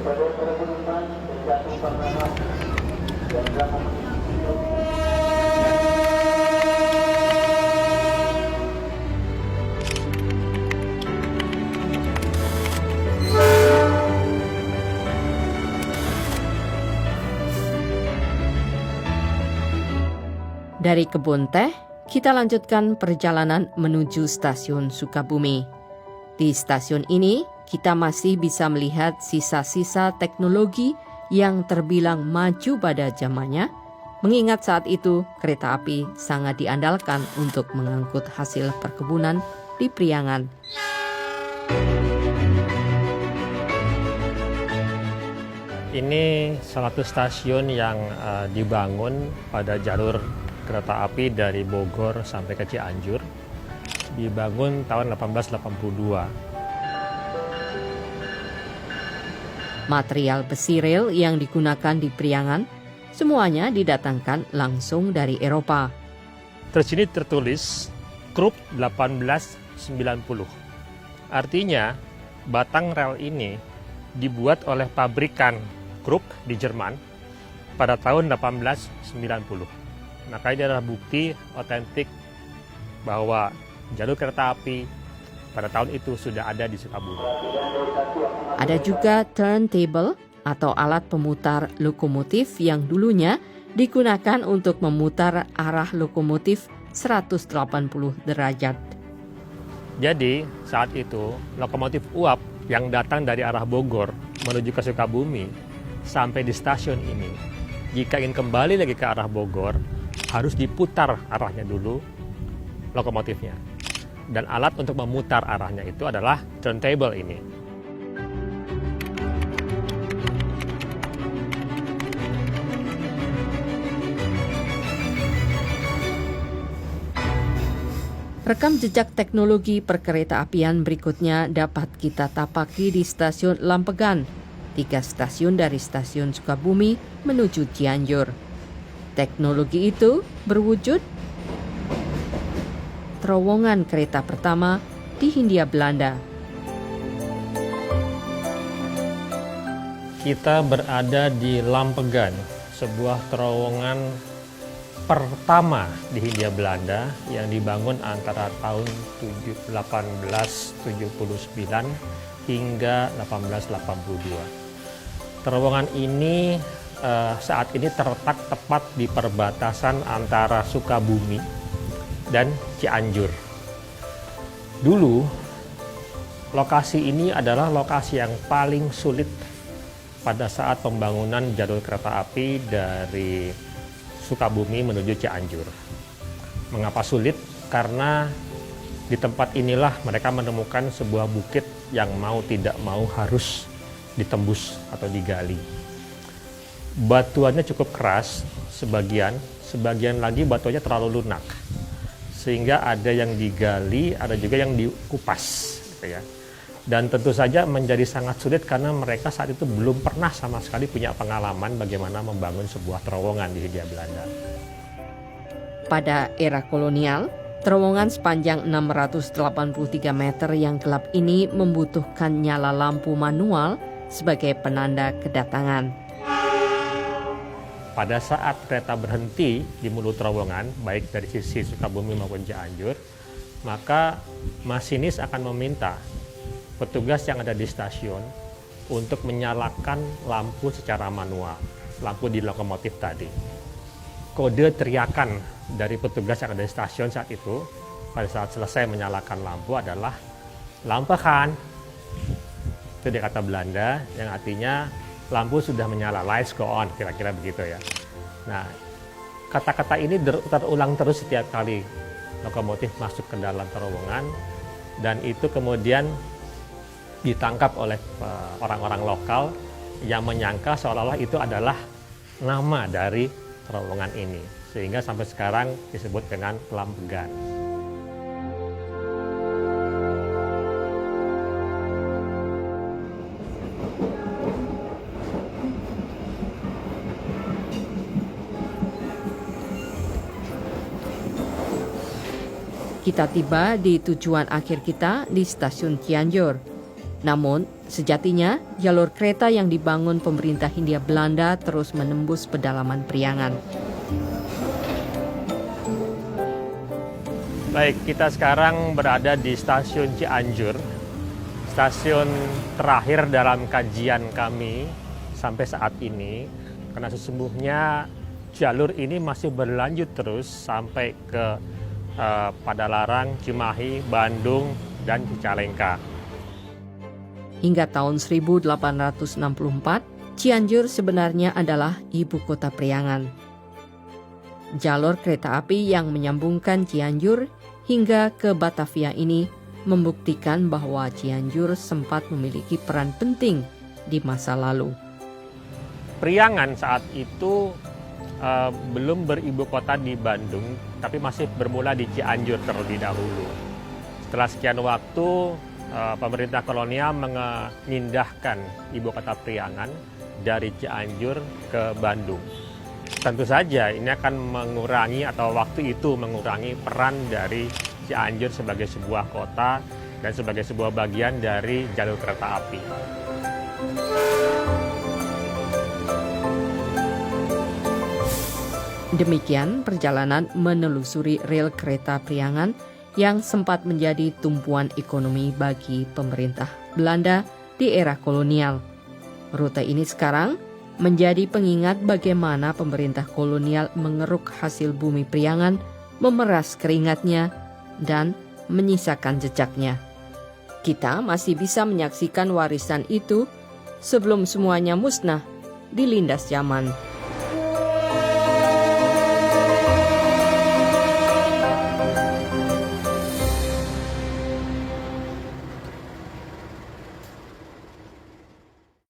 Dari kebun teh, kita lanjutkan perjalanan menuju stasiun Sukabumi. Di stasiun ini, kita masih bisa melihat sisa-sisa teknologi yang terbilang maju pada zamannya, mengingat saat itu kereta api sangat diandalkan untuk mengangkut hasil perkebunan di Priangan. Ini salah satu stasiun yang dibangun pada jalur kereta api dari Bogor sampai ke Cianjur. Dibangun tahun 1882. Material besi rel yang digunakan di Priangan semuanya didatangkan langsung dari Eropa. Terus ini tertulis Krupp 1890. Artinya batang rel ini dibuat oleh pabrikan Krupp di Jerman pada tahun 1890. Maka ini adalah bukti otentik bahwa jalur kereta api pada tahun itu sudah ada di Sukabumi. Ada juga turntable atau alat pemutar lokomotif yang dulunya digunakan untuk memutar arah lokomotif 180 derajat. Jadi saat itu lokomotif uap yang datang dari arah Bogor menuju ke Sukabumi sampai di stasiun ini, jika ingin kembali lagi ke arah Bogor, harus diputar arahnya dulu lokomotifnya. Dan alat untuk memutar arahnya itu adalah turntable ini. Rekam jejak teknologi perkereta-apian berikutnya dapat kita tapaki di stasiun Lampegan, 3 stasiun dari stasiun Sukabumi menuju Cianjur. Teknologi itu berwujud terowongan kereta pertama di Hindia Belanda. Kita berada di Lampegan, sebuah terowongan pertama di Hindia Belanda yang dibangun antara tahun 1879 hingga 1882. Terowongan ini saat ini terletak tepat di perbatasan antara Sukabumi dan Cianjur. Dulu, lokasi ini adalah lokasi yang paling sulit pada saat pembangunan jalur kereta api dari Sukabumi menuju Cianjur. Mengapa sulit? Karena di tempat inilah mereka menemukan sebuah bukit yang mau tidak mau harus ditembus atau digali. Batuannya cukup keras, sebagian lagi batuannya terlalu lunak. Sehingga ada yang digali, ada juga yang dikupas, gitu ya. Dan tentu saja menjadi sangat sulit karena mereka saat itu belum pernah sama sekali punya pengalaman bagaimana membangun sebuah terowongan di Hindia Belanda. Pada era kolonial, terowongan sepanjang 683 meter yang gelap ini membutuhkan nyala lampu manual sebagai penanda kedatangan. Pada saat kereta berhenti di mulut terowongan, baik dari sisi Sukabumi maupun Cianjur, maka masinis akan meminta petugas yang ada di stasiun untuk menyalakan lampu secara manual, lampu di lokomotif tadi. Kode teriakan dari petugas yang ada di stasiun saat itu, pada saat selesai menyalakan lampu adalah "Lampegan". Itu dia kata Belanda, yang artinya lampu sudah menyala, lights go on, kira-kira begitu ya. Nah, kata-kata ini terulang terus setiap kali lokomotif masuk ke dalam terowongan, dan itu kemudian ditangkap oleh orang-orang lokal yang menyangka seolah-olah itu adalah nama dari terowongan ini, sehingga sampai sekarang disebut dengan Lampegan. Kita tiba di tujuan akhir kita di stasiun Cianjur. Namun, sejatinya jalur kereta yang dibangun pemerintah Hindia Belanda terus menembus pedalaman Priangan. Baik, kita sekarang berada di stasiun Cianjur, stasiun terakhir dalam kajian kami sampai saat ini, karena sesungguhnya jalur ini masih berlanjut terus sampai ke Padalarang, Cimahi, Bandung, dan Cicalengka. Hingga tahun 1864, Cianjur sebenarnya adalah ibu kota Priangan. Jalur kereta api yang menyambungkan Cianjur hingga ke Batavia ini membuktikan bahwa Cianjur sempat memiliki peran penting di masa lalu. Priangan saat itu belum beribu kota di Bandung, tapi masih bermula di Cianjur terlebih dahulu. Setelah sekian waktu, pemerintah kolonial memindahkan ibu kota Priangan dari Cianjur ke Bandung. Tentu saja ini akan mengurangi atau waktu itu mengurangi peran dari Cianjur sebagai sebuah kota dan sebagai sebuah bagian dari jalur kereta api. Demikian perjalanan menelusuri rel kereta Priangan yang sempat menjadi tumpuan ekonomi bagi pemerintah Belanda di era kolonial. Rute ini sekarang menjadi pengingat bagaimana pemerintah kolonial mengeruk hasil bumi Priangan, memeras keringatnya, dan menyisakan jejaknya. Kita masih bisa menyaksikan warisan itu sebelum semuanya musnah dilindas zaman.